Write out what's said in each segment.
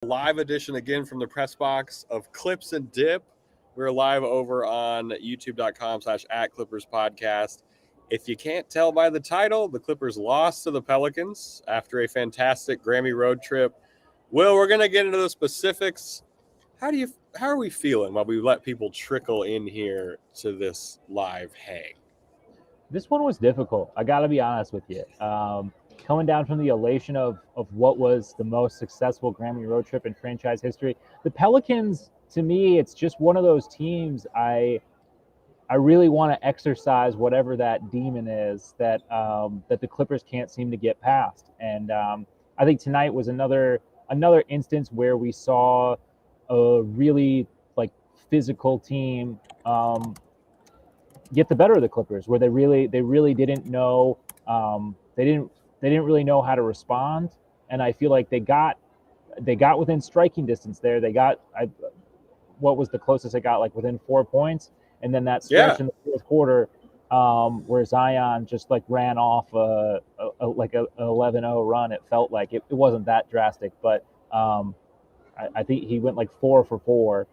Live edition again from the press box of Clips and Dip. We're live over on youtube.com/@ClippersPodcast. If you can't tell by the title, the Clippers lost to the Pelicans after a fantastic Grammy road trip. Will, we're going to get into the specifics. How are we feeling while we let people trickle in here to this live hang? This one was difficult. I got to be honest with you. Coming down from the elation of what was the most successful Grammy road trip in franchise history, the Pelicans, to me, it's just one of those teams I really want to exercise whatever that demon is that the Clippers can't seem to get past. And I think tonight was another instance where we saw a really physical team get the better of the Clippers, where they really didn't know they didn't really know how to respond, and I feel like they got within striking distance there. What was the closest they got, within 4 points, and then that stretch in the fourth quarter where Zion just ran off an 11-0 run. It felt like it wasn't that drastic, but I think he went 4 for 4.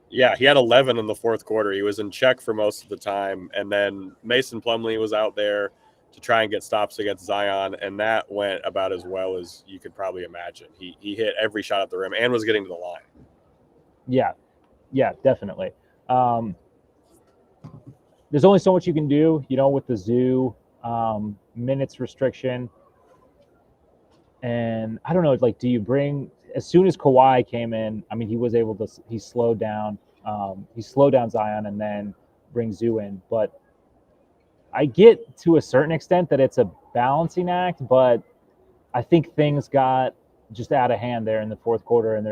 Yeah, he had 11 in the fourth quarter. He was in check for most of the time, and then Mason Plumlee was out there to try and get stops against Zion, and that went about as well as you could probably imagine. He hit every shot at the rim and was getting to the line. Yeah, definitely. There's only so much you can do, with the zoo minutes restriction. And I don't know, do you bring, as soon as Kawhi came in, I mean, he slowed down Zion and then bring Zoo in. But I get to a certain extent that it's a balancing act, but I think things got just out of hand there in the fourth quarter, and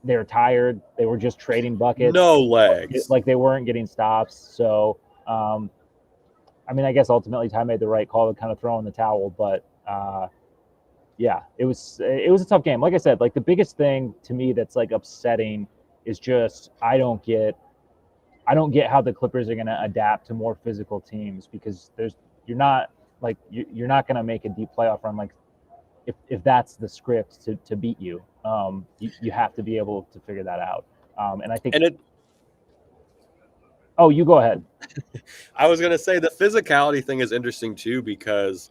they're tired. They were just trading buckets. No legs. They weren't getting stops. So, I mean, I guess ultimately Ty made the right call to kind of throw in the towel, but yeah, it was a tough game. Like I said, the biggest thing to me that's upsetting is just I don't get how the Clippers are going to adapt to more physical teams, because you're not going to make a deep playoff run if that's the script to beat you. You have to be able to figure that out. And I think Oh, you go ahead. I was going to say the physicality thing is interesting too, because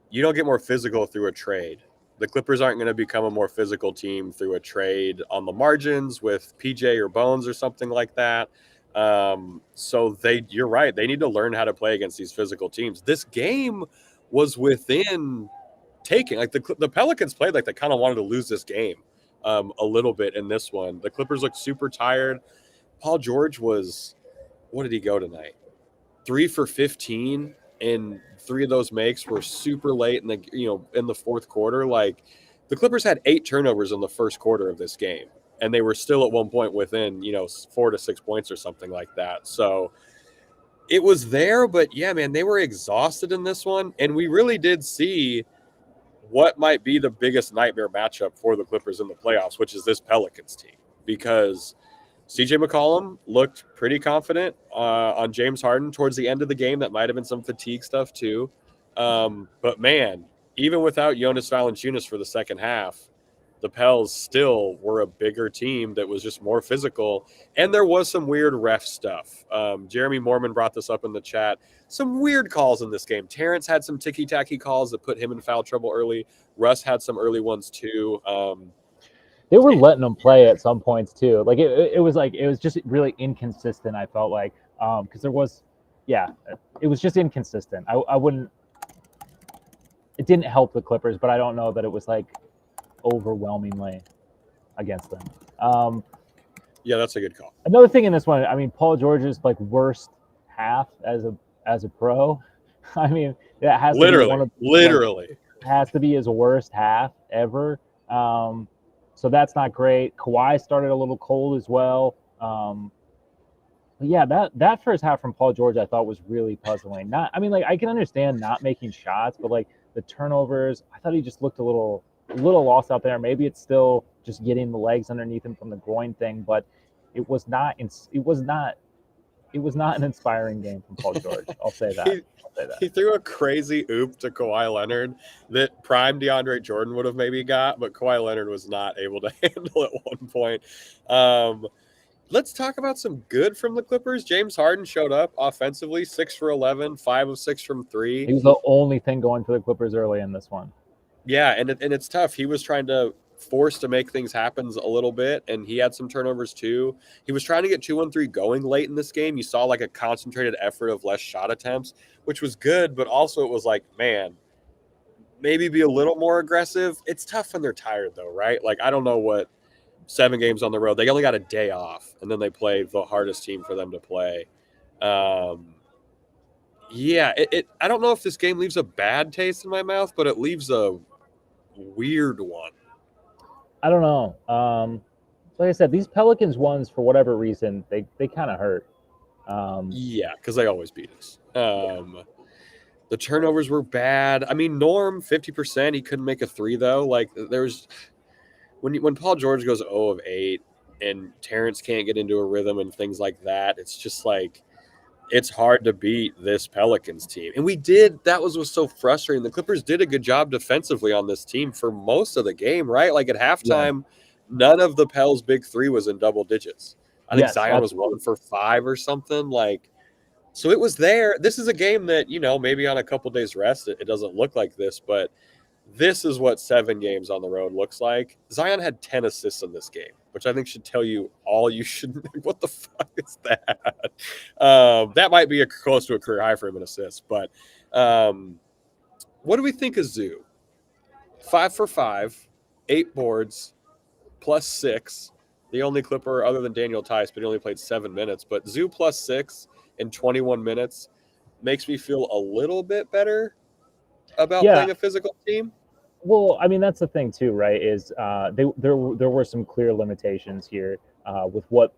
you don't get more physical through a trade. The Clippers aren't going to become a more physical team through a trade on the margins with PJ or Bones or something like that. So you're right. They need to learn how to play against these physical teams. This game was within taking. The Pelicans played like they kind of wanted to lose this game a little bit in this one. The Clippers looked super tired. Paul George what did he go tonight? 3 for 15. And 3 of those makes were super late in the fourth quarter. The Clippers had 8 turnovers in the first quarter of this game, and they were still at one point within 4 to 6 points or something like that. So it was there, but yeah, man, they were exhausted in this one, and we really did see what might be the biggest nightmare matchup for the Clippers in the playoffs, which is this Pelicans team, because CJ McCollum looked pretty confident on James Harden towards the end of the game. That might have been some fatigue stuff too. But man, even without Jonas Valanciunas for the second half, the Pels still were a bigger team that was just more physical. And there was some weird ref stuff. Jeremy Mormon brought this up in the chat. Some weird calls in this game. Terrence had some ticky-tacky calls that put him in foul trouble early. Russ had some early ones too. They were letting them play at some points too. It was just really inconsistent. I felt like because it was just inconsistent. I wouldn't. It didn't help the Clippers, but I don't know that it was overwhelmingly against them. Yeah, that's a good call. Another thing in this one, I mean, Paul George's worst half as a pro. I mean, that has literally has to be his worst half ever. So that's not great. Kawhi started a little cold as well. But yeah, that first half from Paul George I thought was really puzzling. I can understand not making shots, but the turnovers, I thought he just looked a little lost out there. Maybe it's still just getting the legs underneath him from the groin thing, but it was not it was not an inspiring game from Paul George. I'll say that. He threw a crazy oop to Kawhi Leonard that prime DeAndre Jordan would have maybe got, but Kawhi Leonard was not able to handle at one point. Let's talk about some good from the Clippers. James Harden showed up offensively, 6 for 11, 5 of 6 from 3. He was the only thing going for the Clippers early in this one. Yeah, and it's tough. He was trying to force to make things happen a little bit, and he had some turnovers too. He was trying to get 2-on-3 going late in this game. You saw like a concentrated effort of less shot attempts, which was good, but also it was like, man, maybe be a little more aggressive. It's tough when they're tired though, right? Like, I don't know what 7 games on the road. They only got a day off, and then they play the hardest team for them to play. Yeah, I don't know if this game leaves a bad taste in my mouth, but it leaves a weird one. I don't know. Like I said, these Pelicans ones, for whatever reason, they kind of hurt. Yeah, because they always beat us. The turnovers were bad. I mean, Norm, 50%. He couldn't make a 3, though. Like, there's when Paul George goes 0 of 8 and Terrence can't get into a rhythm and things like that, it's just like it's hard to beat this Pelicans team. And that was so frustrating. The Clippers did a good job defensively on this team for most of the game, right? Like at halftime, none of the Pels' big 3 was in double digits. I think Zion was 1 for 5 or something. Like, so it was there. This is a game that, maybe on a couple days rest, it doesn't look like this, but this is what 7 games on the road looks like. Zion had 10 assists in this game, which I think should tell you all you should. What the fuck is that? That might be close to a career high for him in assists. But what do we think of Zoo? 5 for 5, 8 boards, plus 6. The only Clipper other than Daniel Tice, but he only played 7 minutes. But Zoo plus 6 in 21 minutes makes me feel a little bit better about playing a physical team. Well, I mean, that's the thing too, right? Is there were some clear limitations here with what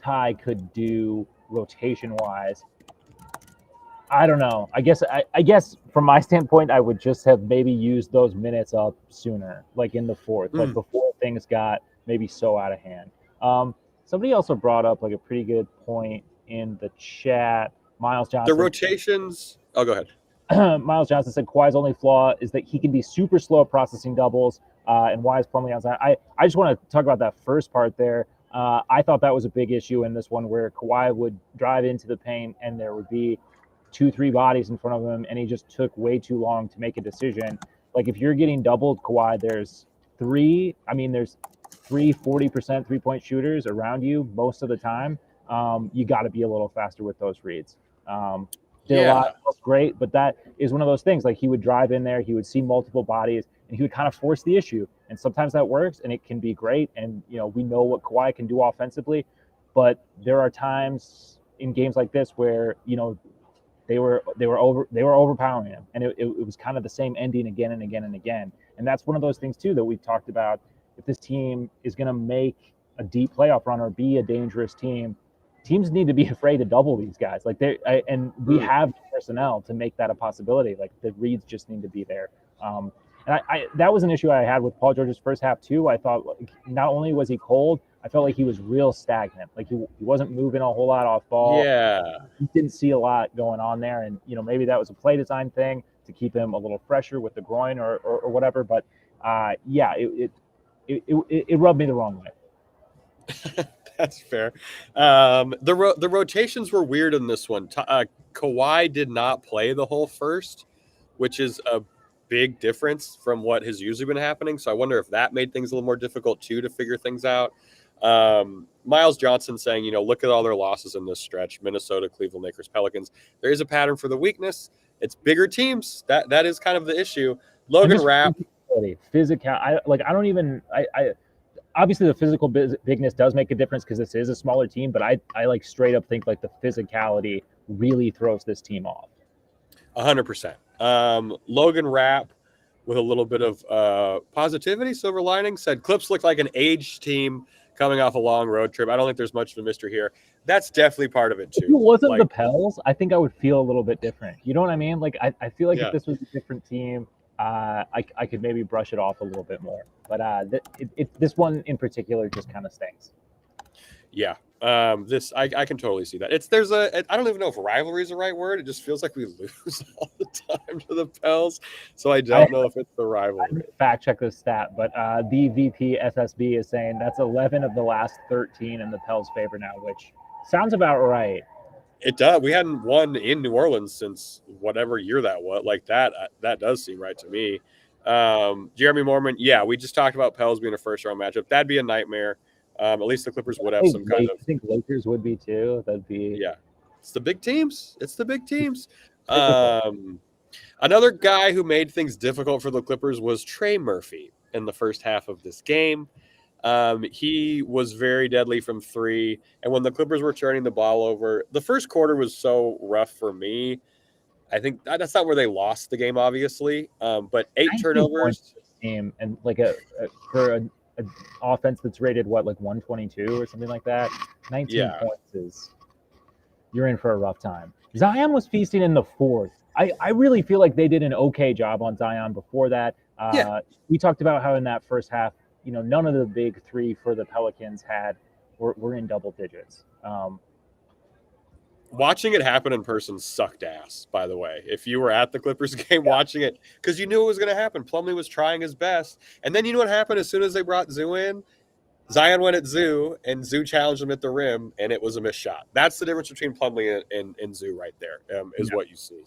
Ty could do rotation wise. I don't know. I guess from my standpoint, I would just have maybe used those minutes up sooner, like in the fourth, like before things got maybe so out of hand. Somebody also brought up like a pretty good point in the chat. Miles Johnson. The rotations. Oh, go ahead. Miles Johnson said Kawhi's only flaw is that he can be super slow at processing doubles, and why is Plumlee outside? I just want to talk about that first part there. I thought that was a big issue in this one where Kawhi would drive into the paint and there would be 2-3 bodies in front of him, and he just took way too long to make a decision. Like if you're getting doubled, Kawhi, there's 3 40% three-point shooters around you most of the time. You got to be a little faster with those reads. Did a lot, was great, but that is one of those things. Like he would drive in there, he would see multiple bodies, and he would kind of force the issue. And sometimes that works, and it can be great. And we know what Kawhi can do offensively, but there are times in games like this where they were overpowering him, and it was kind of the same ending again and again and again. And that's one of those things too that we've talked about. If this team is going to make a deep playoff run or be a dangerous team, teams need to be afraid to double these guys. Like and we have personnel to make that a possibility. Like the reads just need to be there. And I that was an issue I had with Paul George's first half too. I thought like, not only was he cold, I felt like he was real stagnant. Like he wasn't moving a whole lot off ball. Yeah, he didn't see a lot going on there, and maybe that was a play design thing to keep him a little fresher with the groin or whatever. But it rubbed me the wrong way. That's fair. The rotations were weird in this one. Kawhi did not play the whole first, which is a big difference from what has usually been happening. So I wonder if that made things a little more difficult too to figure things out. Miles Johnson saying, look at all their losses in this stretch: Minnesota, Cleveland, Lakers, Pelicans. There is a pattern for the weakness. It's bigger teams. That is kind of the issue. Logan Rap. Physical. Obviously, the physical bigness does make a difference because this is a smaller team, but I like straight up think like the physicality really throws this team off. 100%. Logan Rap, with a little bit of positivity, silver lining, said Clips look like an aged team coming off a long road trip. I don't think there's much of a mystery here. That's definitely part of it too. If it wasn't the Pels, I think I would feel a little bit different. You know what I mean? Like I feel like if this was a different team, I could maybe brush it off a little bit more. But this one in particular just kind of stinks. Yeah. This I can totally see that. I don't even know if rivalry is the right word. It just feels like we lose all the time to the Pels. So I don't know if it's the rivalry. Fact check this stat, but the VP SSB is saying that's 11 of the last 13 in the Pels' favor now, which sounds about right. It does. We hadn't won in New Orleans since whatever year that was. Like that does seem right to me. Jeremy Mormon, yeah, we just talked about Pels being a first round matchup. That'd be a nightmare. At least the Clippers would have some kind of. I think Lakers would be too. That'd be. Yeah, it's the big teams. Another guy who made things difficult for the Clippers was Trey Murphy in the first half of this game. He was very deadly from three. And when the Clippers were turning the ball over, the first quarter was so rough for me. I think that's not where they lost the game, obviously. But 8 turnovers. Game and like for an offense that's rated like 122 or something like that. 19 points is you're in for a rough time. Zion was feasting in the fourth. I really feel like they did an okay job on Zion before that. We talked about how in that first half, none of the big three for the Pelicans were in double digits. Watching it happen in person sucked ass, by the way. If you were at the Clippers game watching it, because you knew it was going to happen. Plumlee was trying his best. And then you know what happened as soon as they brought Zoo in? Zion went at Zoo, and Zoo challenged him at the rim, and it was a missed shot. That's the difference between Plumlee and Zoo right there, is what you see,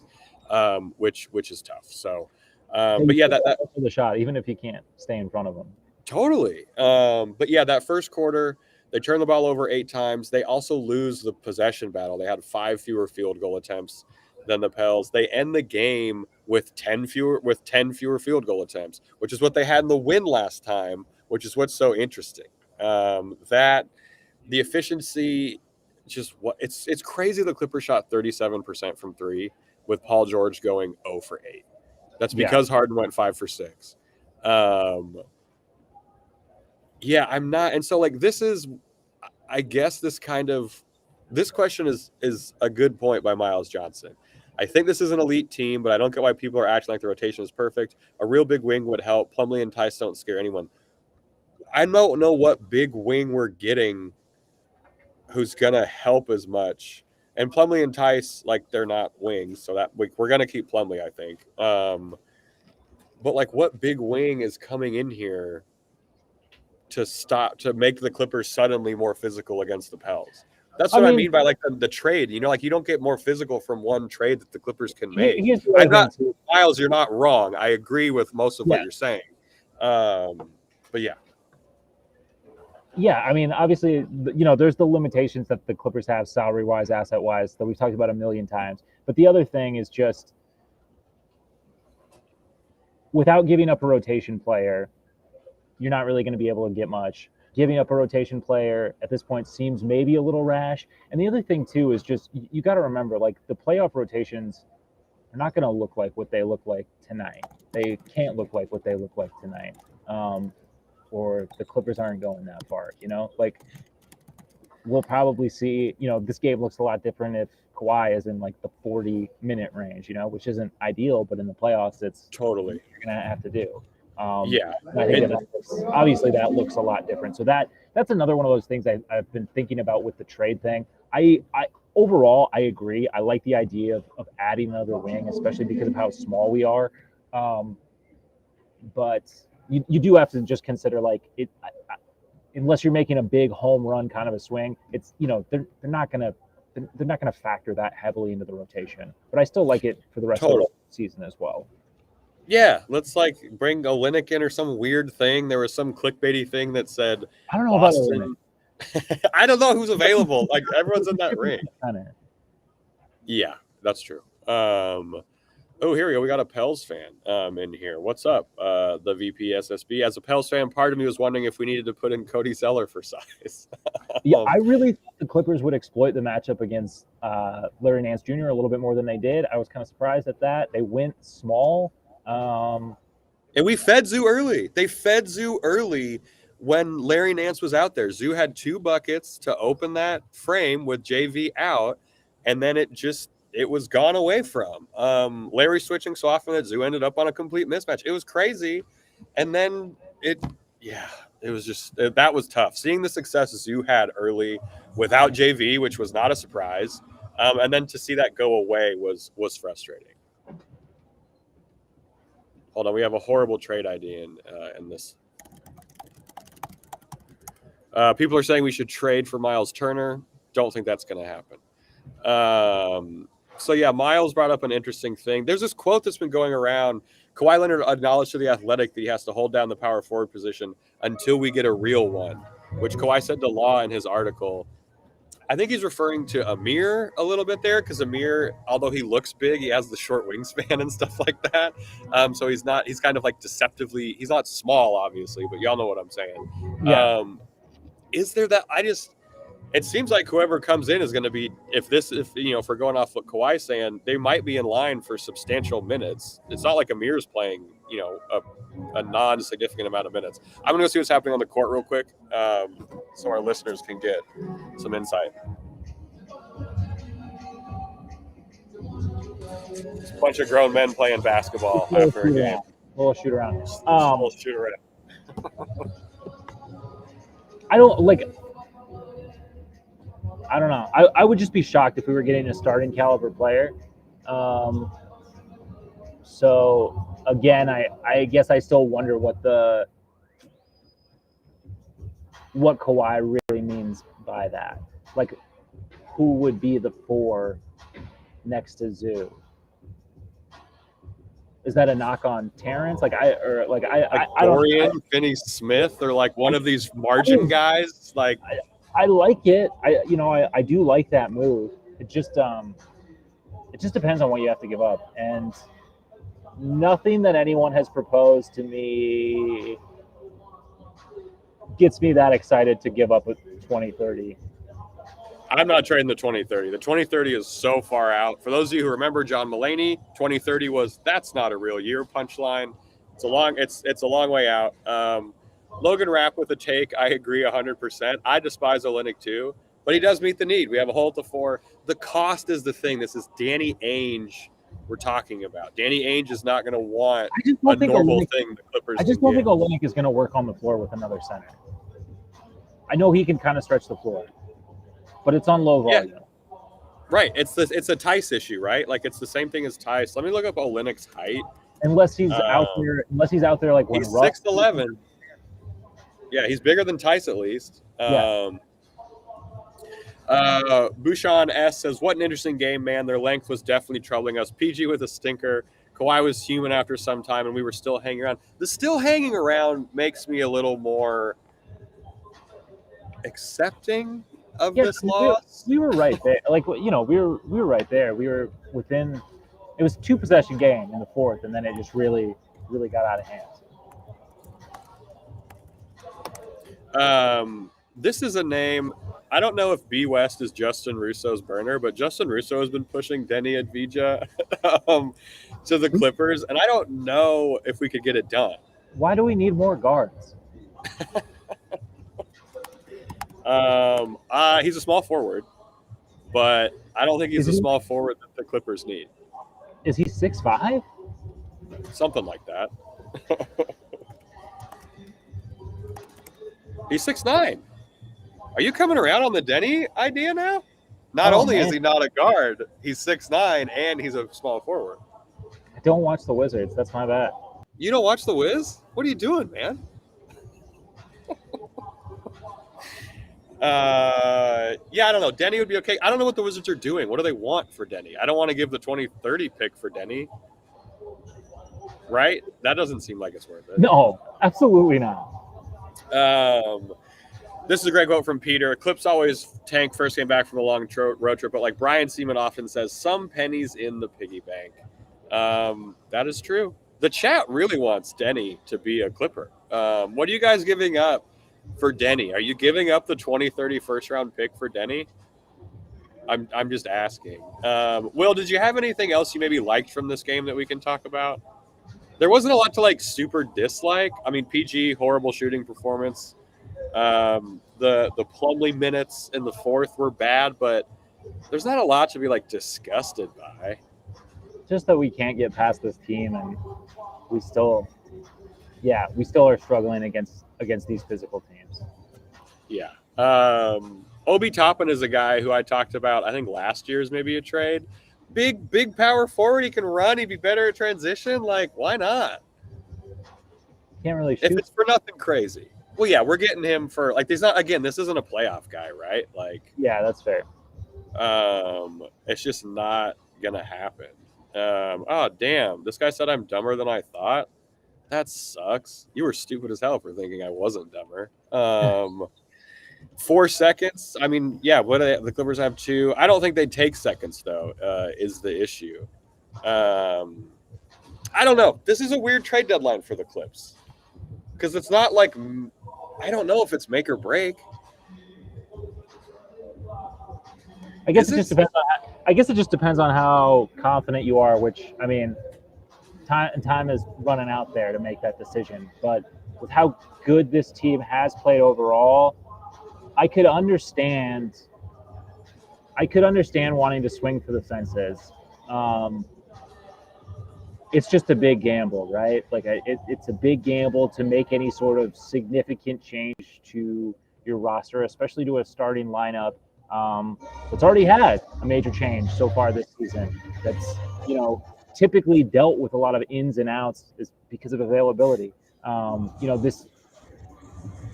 which is tough. So, but yeah, that the shot, even if you can't stay in front of him. Totally. But yeah, that first quarter, they turn the ball over 8 times. They also lose the possession battle. They had 5 fewer field goal attempts than the Pels. They end the game with 10 fewer field goal attempts, which is what they had in the win last time, which is what's so interesting. That the efficiency, it's crazy. The Clippers shot 37% from 3 with Paul George going 0 for 8. That's because Harden went 5 for 6. Yeah, I'm not. And so like I guess this question is a good point by Miles Johnson. I think this is an elite team, but I don't get why people are acting like the rotation is perfect. A real big wing would help. Plumlee and Tice don't scare anyone. I don't know what big wing we're getting who's going to help as much. And Plumlee and Tice, like, they're not wings, so that we're going to keep Plumlee, I think. But like, what big wing is coming in here to make the Clippers suddenly more physical against the Pels? That's what I mean by like the trade. Like you don't get more physical from one trade that the Clippers can make. Miles, you're not wrong. I agree with most of what you're saying. But yeah. Yeah, I mean, obviously, there's the limitations that the Clippers have salary-wise, asset-wise, that we've talked about a million times. But the other thing is just without giving up a rotation player, you're not really going to be able to get much. Giving up a rotation player at this point seems maybe a little rash. And the other thing, too, is just you got to remember, like, the playoff rotations are not going to look like what they look like tonight. They can't look like what they look like tonight. Or the Clippers aren't going that far, Like, we'll probably see, this game looks a lot different if Kawhi is in, like, the 40-minute range, which isn't ideal, but in the playoffs, it's totally you're going to have to do. I think obviously that looks a lot different. So that's another one of those things I've been thinking about with the trade thing. I overall, I agree. I like the idea of adding another wing, especially because of how small we are. But you do have to just consider, like, it. Unless you're making a big home run kind of a swing, it's they're not gonna factor that heavily into the rotation. But I still like it for the rest of the season as well. Yeah, let's like bring Olynyk in or some weird thing. There was some clickbaity thing that said I don't know Boston. About Olynyk. I don't know who's available. Like everyone's in that ring. Yeah, that's true. Oh, here we go. We got a Pels fan in here. What's up? The VP SSB. As a Pels fan, part of me was wondering if we needed to put in Cody Zeller for size. Yeah, I really thought the Clippers would exploit the matchup against Larry Nance Jr. a little bit more than they did. I was kind of surprised at that. They went small. And we fed Zoo early. They fed Zoo early when Larry Nance was out there. Zoo had 2 buckets to open that frame with JV out, and then it was gone away from. Larry switching so often that Zoo ended up on a complete mismatch. It was crazy. And then it was just that was tough. Seeing the successes you had early without JV, which was not a surprise, and then to see that go away was frustrating. Hold on, we have a horrible trade ID in this. People are saying we should trade for Miles Turner. Don't think that's going to happen. So yeah, Miles brought up an interesting thing. There's this quote that's been going around. Kawhi Leonard acknowledged to The Athletic that he has to hold down the power forward position until we get a real one, which Kawhi said to Law in his article. I think he's referring to Amir a little bit there because Amir, although he looks big, he has the short wingspan and stuff like that. So he's kind of like deceptively, he's not small, obviously, but y'all know what I'm saying. Yeah. Is there that? It seems like whoever comes in is going to be, if we're going off what Kawhi's saying, they might be in line for substantial minutes. It's not like Amir's playing, a non-significant amount of minutes. I'm going to go see what's happening on the court real quick so our listeners can get some insight. It's a bunch of grown men playing basketball after a game. We'll shoot around. We'll shoot around. I don't know. I would just be shocked if we were getting a starting caliber player. So again, I guess I still wonder what Kawhi really means by that. Like, who would be the 4 next to Zoo? Is that a knock on Terrence? Dorian Finney-Smith, or like one of these margin guys. Like, I like it. I do like that move. It just depends on what you have to give up, and nothing that anyone has proposed to me gets me that excited to give up a 2030. I'm not trading the 2030. The 2030 is so far out. For those of you who remember John Mulaney, 2030 was that's not a real year punchline. It's a long way out. Logan Rap with a take. I agree 100%. I despise Olynyk too, but he does meet the need. We have a hole at the 4. The cost is the thing. This is Danny Ainge we're talking about. Danny Ainge is not going to want a normal thing the Clippers I just don't think Olynyk is going to work on the floor with another center. I know he can kind of stretch the floor, but it's on low volume. Yeah. Right. It's a Tice issue, right? Like, it's the same thing as Tice. Let me look up Olynyk's height. Unless he's out there like when he's 6'11". Yeah, he's bigger than Tice at least. Bouchon S says, what an interesting game, man. Their length was definitely troubling us. PG with a stinker. Kawhi was human after some time, and we were still hanging around. The still hanging around makes me a little more accepting of this loss. We were right there. Like, we were right there. We were within. It was 2-possession game in the 4th, and then it just really, really got out of hand. This is a name. I don't know if B West is Justin Russo's burner, but Justin Russo has been pushing Denny Advija to the Clippers, and I don't know if we could get it done. Why do we need more guards? He's a small forward, but I don't think he's a small forward that the Clippers need. Is he 6'5"? Something like that. He's 6'9". Are you coming around on the Denny idea now? Not only is he not a guard, he's 6'9", and he's a small forward. I don't watch the Wizards. That's my bad. You don't watch the Wiz? What are you doing, man? Yeah, I don't know. Denny would be okay. I don't know what the Wizards are doing. What do they want for Denny? I don't want to give the 2030 pick for Denny. Right? That doesn't seem like it's worth it. No, absolutely not. This is a great quote from Peter. Clips always tank first game back from a long road trip, but like Brian Seaman often says, some pennies in the piggy bank. That is true. The chat really wants Denny to be a Clipper. What are you guys giving up for Denny? Are you giving up the 2030 first round pick for Denny? I'm just asking. Will, did you have anything else you maybe liked from this game that we can talk about? There wasn't a lot to like super dislike. I mean, PG, horrible shooting performance. The Plumlee minutes in the 4th were bad, but there's not a lot to be like disgusted by. Just that we can't get past this team, and we still yeah, we still are struggling against these physical teams. Yeah. Obi Toppin is a guy who I talked about, I think last year's maybe a trade. Big power forward. He can run. He'd be better at transition. Like, why not? Can't really If shoot. it's for nothing crazy. Well, yeah, we're getting him for like. There's not. Again, this isn't a playoff guy, right? Like, Yeah, that's fair. it's just not gonna happen. Oh damn! This guy said I'm dumber than I thought. That sucks. You were stupid as hell for thinking I wasn't dumber. 4 seconds. I mean, yeah. What do the Clippers have 2? I don't think they take seconds though. Is the issue? I don't know. This is a weird trade deadline for the Clips because it's not like I don't know if it's make or break. I guess it just depends on how confident you are. Which I mean, time is running out there to make that decision. But with how good this team has played overall, I could understand wanting to swing for the fences. It's just a big gamble, right? Like it's a big gamble to make any sort of significant change to your roster, especially to a starting lineup that's already had a major change so far this season. That's typically dealt with a lot of ins and outs is because of availability. This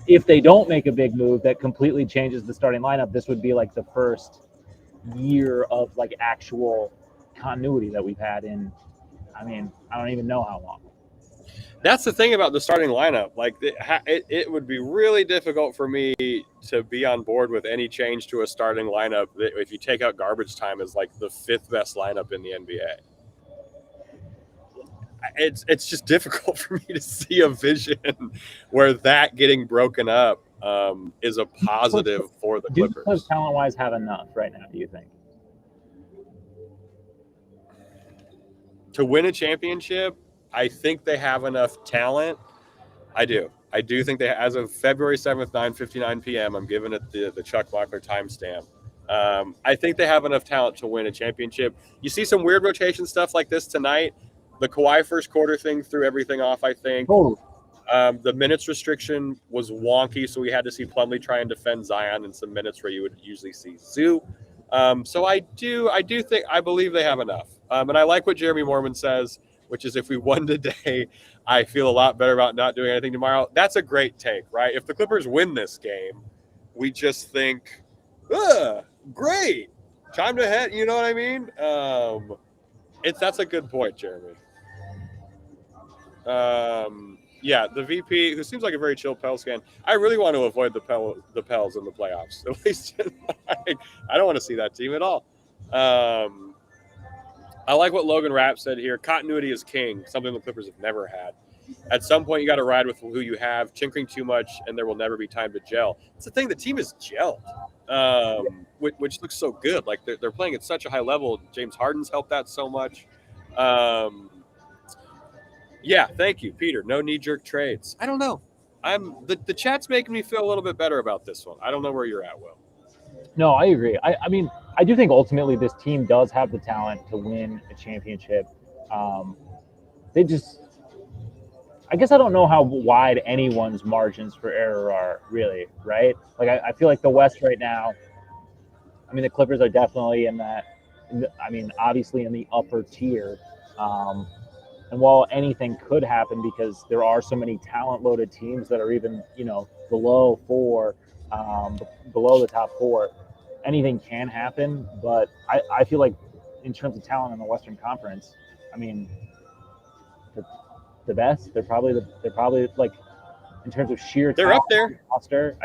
if they don't make a big move that completely changes the starting lineup, this would be like the first year of like actual continuity that we've had in. I mean, I don't even know how long. That's the thing about the starting lineup. Like, it would be really difficult for me to be on board with any change to a starting lineup if you take out garbage time as like the 5th best lineup in the NBA. It's just difficult for me to see a vision where that getting broken up is a positive for the Clippers. Do the talent-wise have enough right now, do you think? To win a championship, I think they have enough talent. I do think they, as of February 7th, 9:59 p.m., I'm giving it the Chuck Mockler timestamp. I think they have enough talent to win a championship. You see some weird rotation stuff like this tonight. The Kawhi first quarter thing threw everything off, I think. Totally. The minutes restriction was wonky, so we had to see Plumlee try and defend Zion in some minutes where you would usually see Zoo. So I believe they have enough. And I like what Jeremy Mormon says, which is if we won today, I feel a lot better about not doing anything tomorrow. That's a great take, right? If the Clippers win this game, we just think, great, time to head. You know what I mean? That's a good point, Jeremy. Yeah, the VP, who seems like a very chill Pels fan. I really want to avoid the Pels in the playoffs. At least, I don't want to see that team at all. I like what Logan Rap said here. Continuity is king, something the Clippers have never had. At some point, you got to ride with who you have. Chinkering too much, and there will never be time to gel. It's the thing. The team is gelled, which looks so good. Like they're playing at such a high level. James Harden's helped that so much. Yeah, thank you, Peter. No knee-jerk trades. I don't know. The chat's making me feel a little bit better about this one. I don't know where you're at, Will. No, I agree. I mean, I do think ultimately this team does have the talent to win a championship. They just, I guess I don't know how wide anyone's margins for error are, really, right? Like, I feel like the West right now, I mean, the Clippers are definitely in that, I mean, obviously in the upper tier. And while anything could happen because there are so many talent-loaded teams that are even, below the top 4, anything can happen. But I feel like in terms of talent in the Western Conference, I mean, the best. They're probably like in terms of sheer. They're up there. Roster,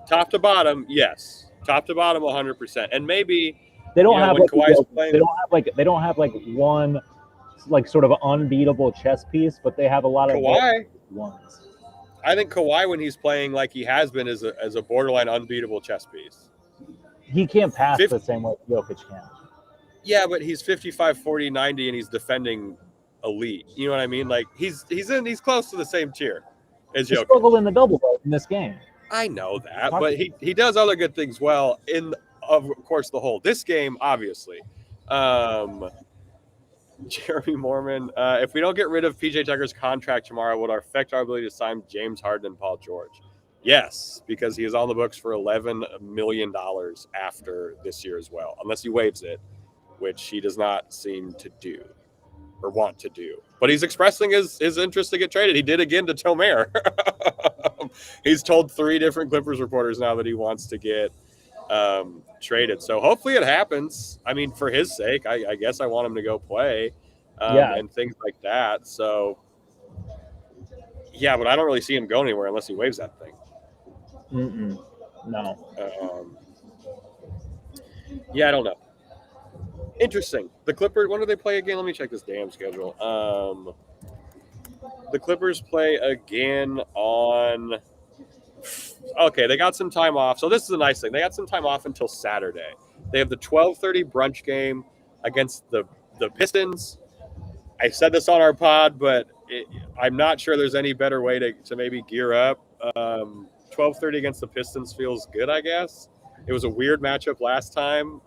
top to bottom, yes. Top to bottom, 100%. And maybe they don't have like they don't have one like sort of unbeatable chess piece, but they have a lot of Kawhi ones. I think Kawhi, when he's playing like he has been, is a borderline unbeatable chess piece. He can't pass the same way Jokic can. Yeah, but he's 55, 40, 90, and he's defending elite. You know what I mean? Like he's close to the same tier as Jokic. He struggled in the double in this game. I know that, but he does other good things well in, of course, the whole. This game, obviously. Jeremy Mormon, if we don't get rid of PJ Tucker's contract tomorrow, will it affect our ability to sign James Harden and Paul George? Yes, because he is on the books for $11 million after this year as well, unless he waives it, which he does not seem to do or want to do. But he's expressing his interest to get traded. He did again to Tomer. He's told 3 different Clippers reporters now that he wants to get traded. So hopefully it happens. I mean, for his sake, I guess I want him to go play and things like that. So, yeah, but I don't really see him going anywhere unless he waves that thing. No. Yeah, I don't know. Interesting. The Clippers, when do they play again? Let me check this damn schedule. The Clippers play again on... Okay, they got some time off. So this is a nice thing. They got some time off until Saturday. They have the 12:30 brunch game against the Pistons. I said this on our pod, but I'm not sure there's any better way to maybe gear up. 12:30 against the Pistons feels good, I guess. It was a weird matchup last time.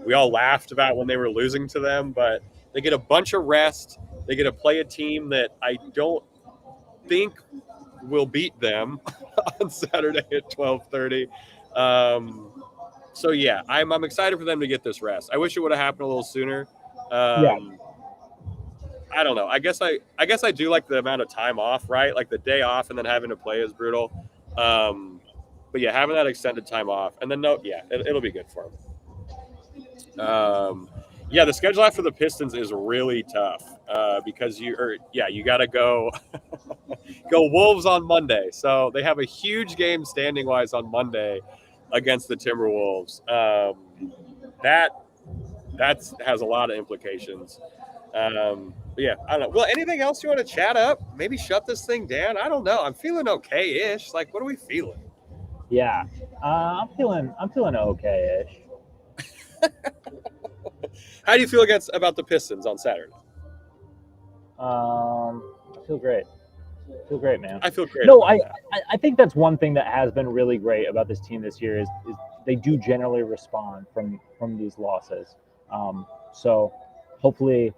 We all laughed about when they were losing to them, but they get a bunch of rest. They get to play a team that I don't think will beat them on Saturday at 12:30. So yeah, I'm excited for them to get this rest. I wish it would have happened a little sooner. I don't know. I guess I do like the amount of time off, right? Like the day off and then having to play is brutal. But yeah, having that extended time off and then it'll be good for them. Yeah, the schedule after the Pistons is really tough because you got to go Wolves on Monday. So they have a huge game standing wise on Monday against the Timberwolves. That has a lot of implications. Yeah, I don't know. Well, anything else you want to chat up? Maybe shut this thing down? I don't know. I'm feeling okay-ish. Like, what are we feeling? Yeah, I'm feeling okay-ish. How do you feel about the Pistons on Saturday? I feel great. I feel great, man. I feel great. No, I think that's one thing that has been really great about this team this year is they do generally respond from these losses. So hopefully,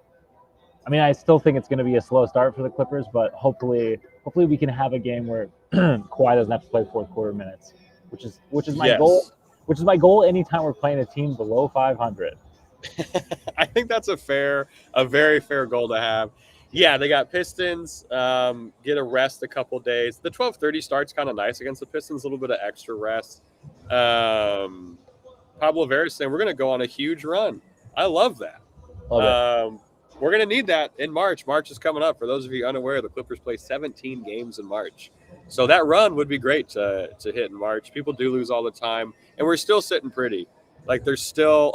I mean, I still think it's going to be a slow start for the Clippers, but hopefully we can have a game where Kawhi doesn't have to play fourth quarter minutes, which is my goal. Which is my goal anytime we're playing a team below 500. I think that's a very fair goal to have. Yeah, they got Pistons, get a rest a couple days. The 12:30 start's kind of nice against the Pistons, a little bit of extra rest. Pablo Veras saying we're going to go on a huge run. I love that. We're going to need that in March. March is coming up. For those of you unaware, the Clippers play 17 games in March. So that run would be great to hit in March. People do lose all the time, and we're still sitting pretty. Like there's still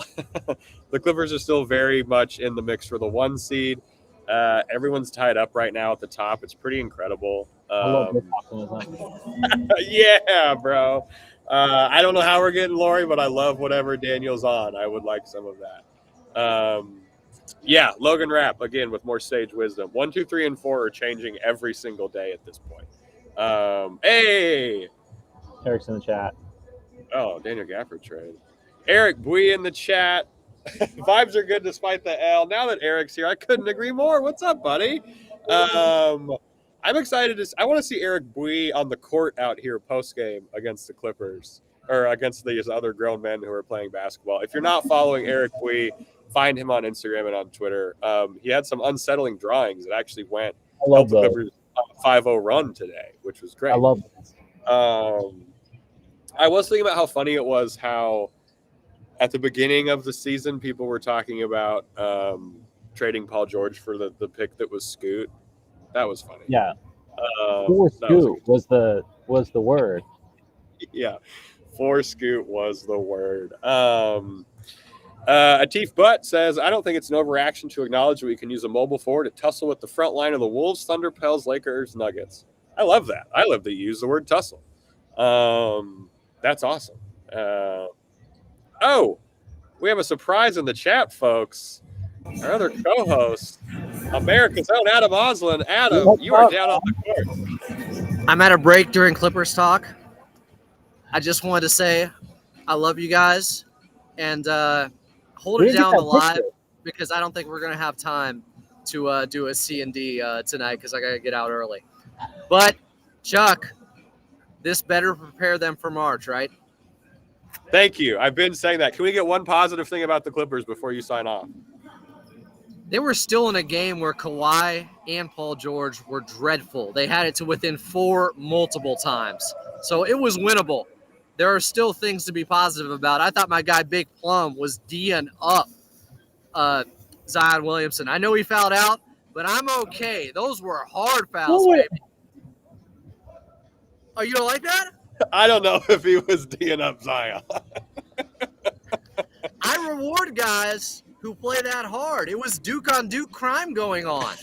the Clippers are still very much in the mix for the 1 seed. Everyone's tied up right now at the top. It's pretty incredible. I love this optimism. Yeah, bro. I don't know how we're getting Lori, but I love whatever Daniel's on. I would like some of that. Yeah, Logan Rap, again, with more sage wisdom. 1, 2, 3, and 4 are changing every single day at this point. Hey! Eric's in the chat. Oh, Daniel Gafford trade. Eric Bui in the chat. Vibes are good despite the L. Now that Eric's here, I couldn't agree more. What's up, buddy? I'm excited. I want to see Eric Bui on the court out here post-game against the Clippers or against these other grown men who are playing basketball. If you're not following Eric Bui, find him on Instagram and on Twitter. He had some unsettling drawings that actually went helped the Clippers 5-0 run today, which was great. I love this. I was thinking about how funny it was how at the beginning of the season people were talking about trading Paul George for the pick that was Scoot. That was funny. Yeah. For Scoot was the word. Yeah. For Scoot was the word. Atif Butt says, I don't think it's an overreaction to acknowledge that we can use a mobile forward to tussle with the front line of the Wolves, Thunder, Pels, Lakers, Nuggets. I love that. I love that you use the word tussle. That's awesome. We have a surprise in the chat, folks. Our other co-host, America's own Adam Oslin. Adam, you are down on the court. I'm at a break during Clippers talk. I just wanted to say I love you guys and hold it down on the live. because I don't think we're going to have time to do a C&D tonight because I got to get out early. But, Chuck, this better prepare them for March, right? Thank you. I've been saying that. Can we get one positive thing about the Clippers before you sign off? They were still in a game where Kawhi and Paul George were dreadful. They had it to within 4 multiple times. So it was winnable. There are still things to be positive about. I thought my guy Big Plum was D'ing up Zion Williamson. I know he fouled out, but I'm okay. Those were hard fouls, baby. Oh, you don't like that? I don't know if he was D'ing up Zion. I reward guys who play that hard. It was Duke on Duke crime going on.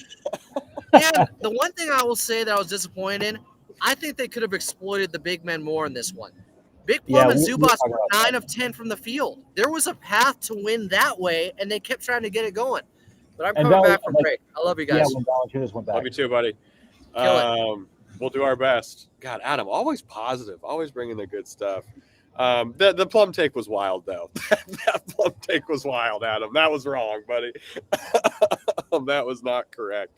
And the one thing I will say that I was disappointed in, I think they could have exploited the big men more in this one. Big Plum and Zubats were 9 of 10 from the field. There was a path to win that way, and they kept trying to get it going. But I'm coming back from break. I love you guys. Yeah, when Valanciunas went back. Love you too, buddy. We'll do our best. God, Adam, always positive, always bringing the good stuff. The Plum Take was wild, though. That Plum Take was wild, Adam. That was wrong, buddy. That was not correct.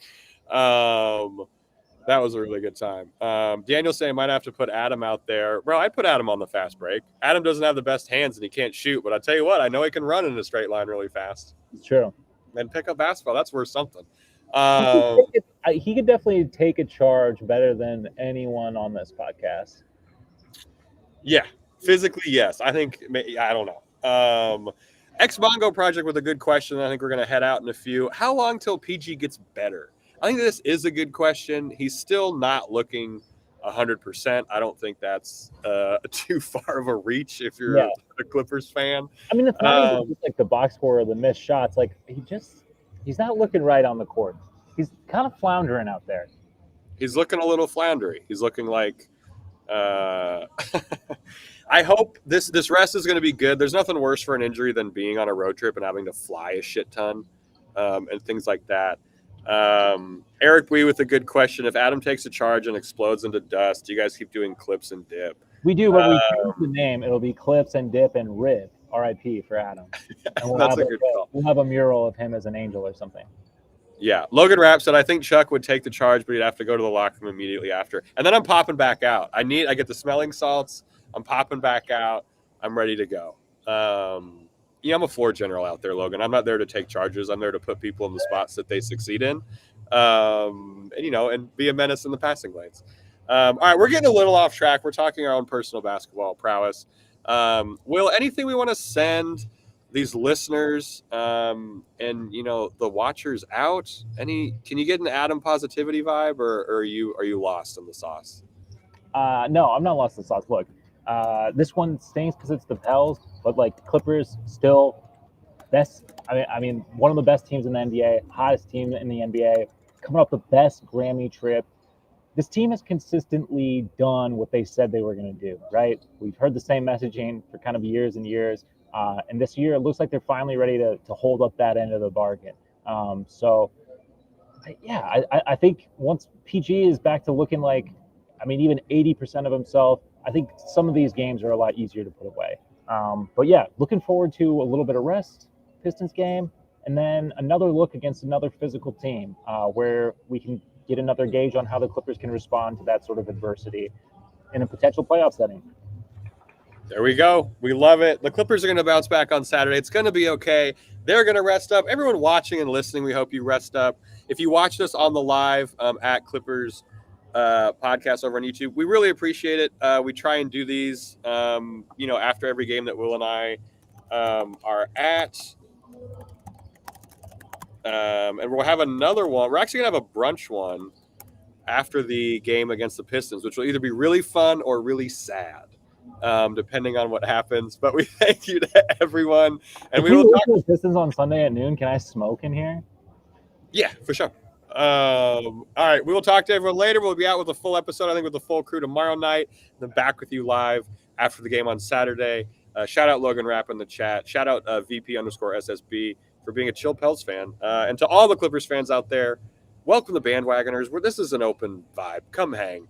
That was a really good time. Daniel saying might have to put Adam out there. Bro, I'd put Adam on the fast break. Adam doesn't have the best hands and he can't shoot, but I tell you what, I know he can run in a straight line really fast. It's true. And pick up basketball. That's worth something. He could definitely take a charge better than anyone on this podcast. Yeah, physically, yes. I think, I don't know. Ex-Mongo Project with a good question. I think we're going to head out in a few. How long till PG gets better? I think this is a good question. He's still not looking 100%. I don't think that's too far of a reach if you're a Clippers fan. I mean, it's not even just like the box score or the missed shots. Like, he's not looking right on the court. He's kind of floundering out there. He's looking a little floundery. He's looking like I hope this rest is going to be good. There's nothing worse for an injury than being on a road trip and having to fly a shit ton and things like that. Eric Wee with a good question. If Adam takes a charge and explodes into dust, do you guys keep doing clips and dip? We do, but we change the name. It'll be Clips and Dip and Rib. R.I.P. for Adam. And That's a good call. We'll have a mural of him as an angel or something. Yeah. Logan Rap said, I think Chuck would take the charge, but he'd have to go to the locker room immediately after. And then I'm popping back out. I get the smelling salts. I'm popping back out. I'm ready to go. I'm a floor general out there, Logan. I'm not there to take charges. I'm there to put people in the spots that they succeed in. And be a menace in the passing lanes. All right, we're getting a little off track. We're talking our own personal basketball prowess. Will, anything we want to send these listeners and the watchers out? Can you get an Adam positivity vibe, or are you lost in the sauce? No, I'm not lost in the sauce. Look, this one stings because it's the Pels, but like Clippers still best. I mean, one of the best teams in the NBA, hottest team in the NBA, coming off the best Grammy trip. This team has consistently done what they said they were going to do, right? We've heard the same messaging for kind of years and years. And this year, it looks like they're finally ready to hold up that end of the bargain. I think once PG is back to looking like, even 80% of himself, I think some of these games are a lot easier to put away. Looking forward to a little bit of rest, Pistons game, and then another look against another physical team where we can get another gauge on how the Clippers can respond to that sort of adversity in a potential playoff setting. There we go. We love it. The Clippers are going to bounce back on Saturday. It's going to be okay. They're going to rest up. Everyone watching and listening, we hope you rest up. If you watched us on the live at Clippers podcast over on YouTube, we really appreciate it. We try and do these, after every game that Will and I are at. And we'll have another one. We're actually going to have a brunch one after the game against the Pistons, which will either be really fun or really sad, depending on what happens. But we thank you to everyone. And we will talk to the Pistons on Sunday at noon. Can I smoke in here? Yeah, for sure. All right. We will talk to everyone later. We'll be out with a full episode, I think, with the full crew tomorrow night. Then back with you live after the game on Saturday. Shout out Logan Rap in the chat. Shout out VP_SSB for being a chill Pels fan. And to all the Clippers fans out there, welcome the bandwagoners. This is an open vibe. Come hang.